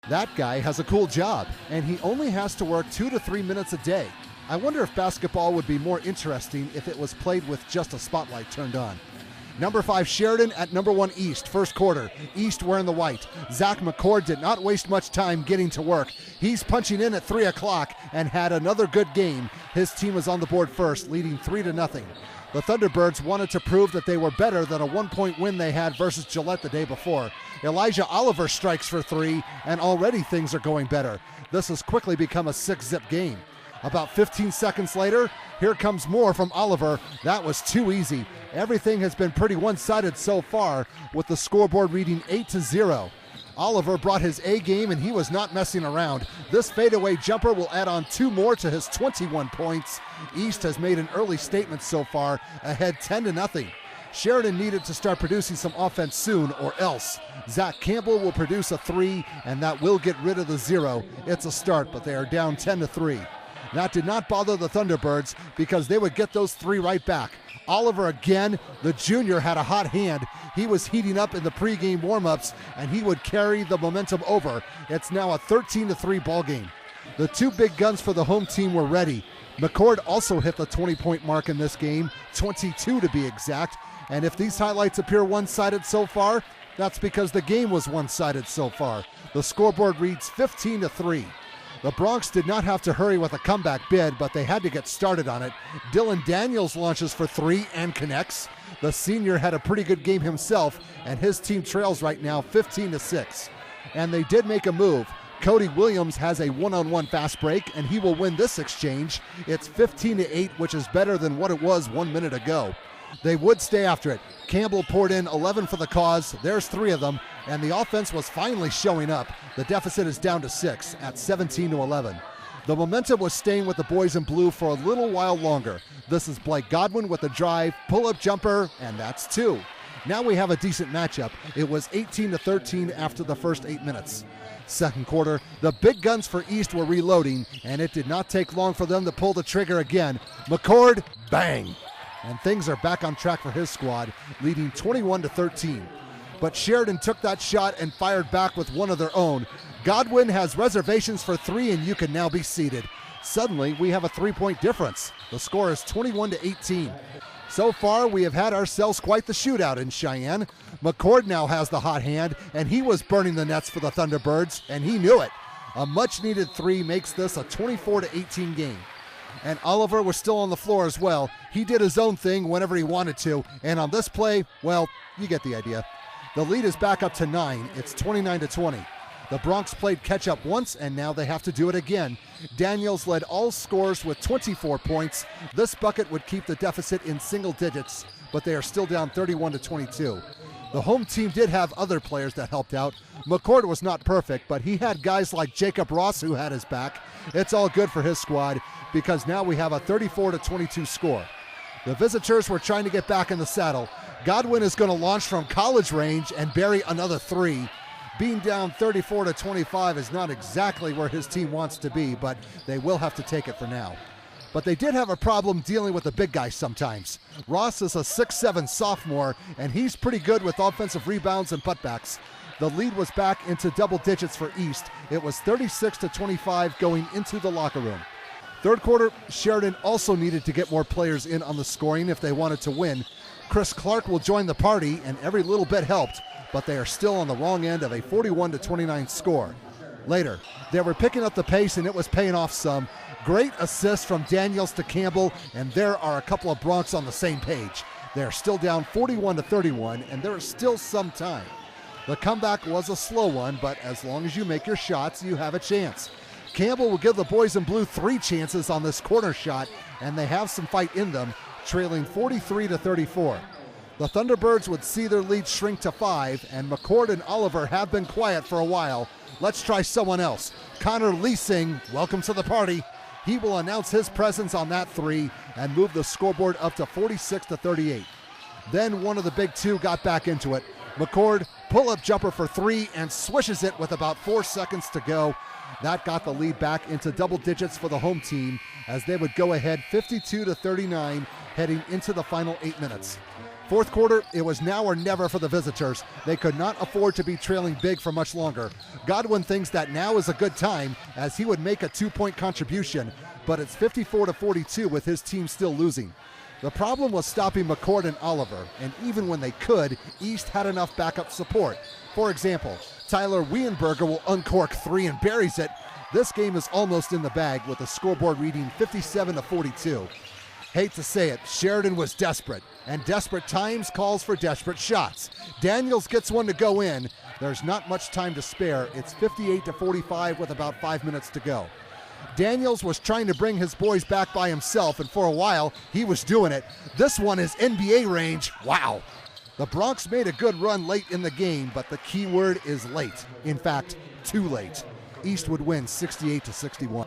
That guy has a cool job, and he only has to work 2 to 3 minutes a day. I wonder if basketball would be more interesting if it was played with just a spotlight turned on. Number 5, Sheridan at number 1, East, first quarter. East wearing the white. Zach McCord did not waste much time getting to work. He's punching in at 3 o'clock and had another good game. His team was on the board first, leading 3-0. The Thunderbirds wanted to prove that they were better than a 1-point win they had versus Gillette the day before. Elijah Oliver strikes for 3, and already things are going better. This has quickly become a 6-zip game. About 15 seconds later, here comes more from Oliver. That was too easy. Everything has been pretty one-sided so far, with the scoreboard reading 8-0. Oliver brought his A game, and he was not messing around. This fadeaway jumper will add on 2 more to his 21 points. East has made an early statement so far, ahead 10-0. Sheridan needed to start producing some offense soon, or else. Zach Campbell will produce a 3, and that will get rid of the 0. It's a start, but they are down 10-3. That did not bother the Thunderbirds because they would get those 3 right back. Oliver again, the junior, had a hot hand. He was heating up in the pregame warm-ups, and he would carry the momentum over. It's now a 13-3 ball game. The 2 big guns for the home team were ready. McCord also hit the 20-point mark in this game, 22 to be exact. And if these highlights appear one-sided so far, that's because the game was one-sided so far. The scoreboard reads 15-3. The Bronx did not have to hurry with a comeback bid, but they had to get started on it. Dylan Daniels launches for 3 and connects. The senior had a pretty good game himself, and his team trails right now 15-6. And they did make a move. Cody Williams has a one-on-one fast break, and he will win this exchange. It's 15-8, which is better than what it was 1 minute ago. They would stay after it. Campbell poured in 11 for the cause. There's 3 of them, and the offense was finally showing up. The deficit is down to 6 at 17-11. The momentum was staying with the boys in blue for a little while longer. This is Blake Godwin with a drive, pull-up jumper, and that's 2. Now we have a decent matchup. It was 18-13 after the first 8 minutes. Second quarter, the big guns for East were reloading, and it did not take long for them to pull the trigger again. McCord, bang! And things are back on track for his squad, leading 21-13. But Sheridan took that shot and fired back with one of their own. Godwin has reservations for 3, and you can now be seated. Suddenly, we have a 3-point difference. The score is 21-18. So far, we have had ourselves quite the shootout in Cheyenne. McCord now has the hot hand, and he was burning the nets for the Thunderbirds, and he knew it. A much-needed 3 makes this a 24-18 game. And Oliver was still on the floor as well. He did his own thing whenever he wanted to, and on this play, well, you get the idea. The lead is back up to 9. It's 29-20. The Bronx played catch-up once, and now they have to do it again. Daniels led all scorers with 24 points. This bucket would keep the deficit in single digits, but they are still down 31-22. The home team did have other players that helped out. McCord was not perfect, but he had guys like Jacob Ross who had his back. It's all good for his squad because now we have a 34-22 score. The visitors were trying to get back in the saddle. Godwin is going to launch from college range and bury another 3. Being down 34-25 is not exactly where his team wants to be, but they will have to take it for now. But they did have a problem dealing with the big guys sometimes. Ross is a 6'7" sophomore, and he's pretty good with offensive rebounds and putbacks. The lead was back into double digits for East. It was 36-25 going into the locker room. Third quarter, Sheridan also needed to get more players in on the scoring if they wanted to win. Chris Clark will join the party, and every little bit helped, but they are still on the wrong end of a 41-29 score. Later, they were picking up the pace, and it was paying off some. Great assists from Daniels to Campbell, and there are a couple of Bronx on the same page. They are still down 41-31, and there is still some time. The comeback was a slow one, but as long as you make your shots, you have a chance. Campbell will give the boys in blue 3 chances on this corner shot, and they have some fight in them, trailing 43-34. The Thunderbirds would see their lead shrink to 5, and McCord and Oliver have been quiet for a while. Let's try someone else. Connor Leasing, welcome to the party. He will announce his presence on that 3 and move the scoreboard up to 46-38. Then one of the big 2 got back into it. McCord, pull-up jumper for 3 and swishes it with about 4 seconds to go. That got the lead back into double digits for the home team as they would go ahead 52-39 heading into the final 8 minutes. Fourth quarter, it was now or never for the visitors. They could not afford to be trailing big for much longer. Godwin thinks that now is a good time, as he would make a 2-point contribution, but it's 54-42 with his team still losing. The problem was stopping McCord and Oliver, and even when they could, East had enough backup support. For example, Tyler Weinberger will uncork 3 and buries it. This game is almost in the bag with the scoreboard reading 57-42. Hate to say it, Sheridan was desperate, and desperate times calls for desperate shots. Daniels gets one to go in. There's not much time to spare. It's 58-45 with about 5 minutes to go. Daniels was trying to bring his boys back by himself, and for a while, he was doing it. This one is NBA range. Wow. The Bronx made a good run late in the game, but the key word is late. In fact, too late. East would win 68-61.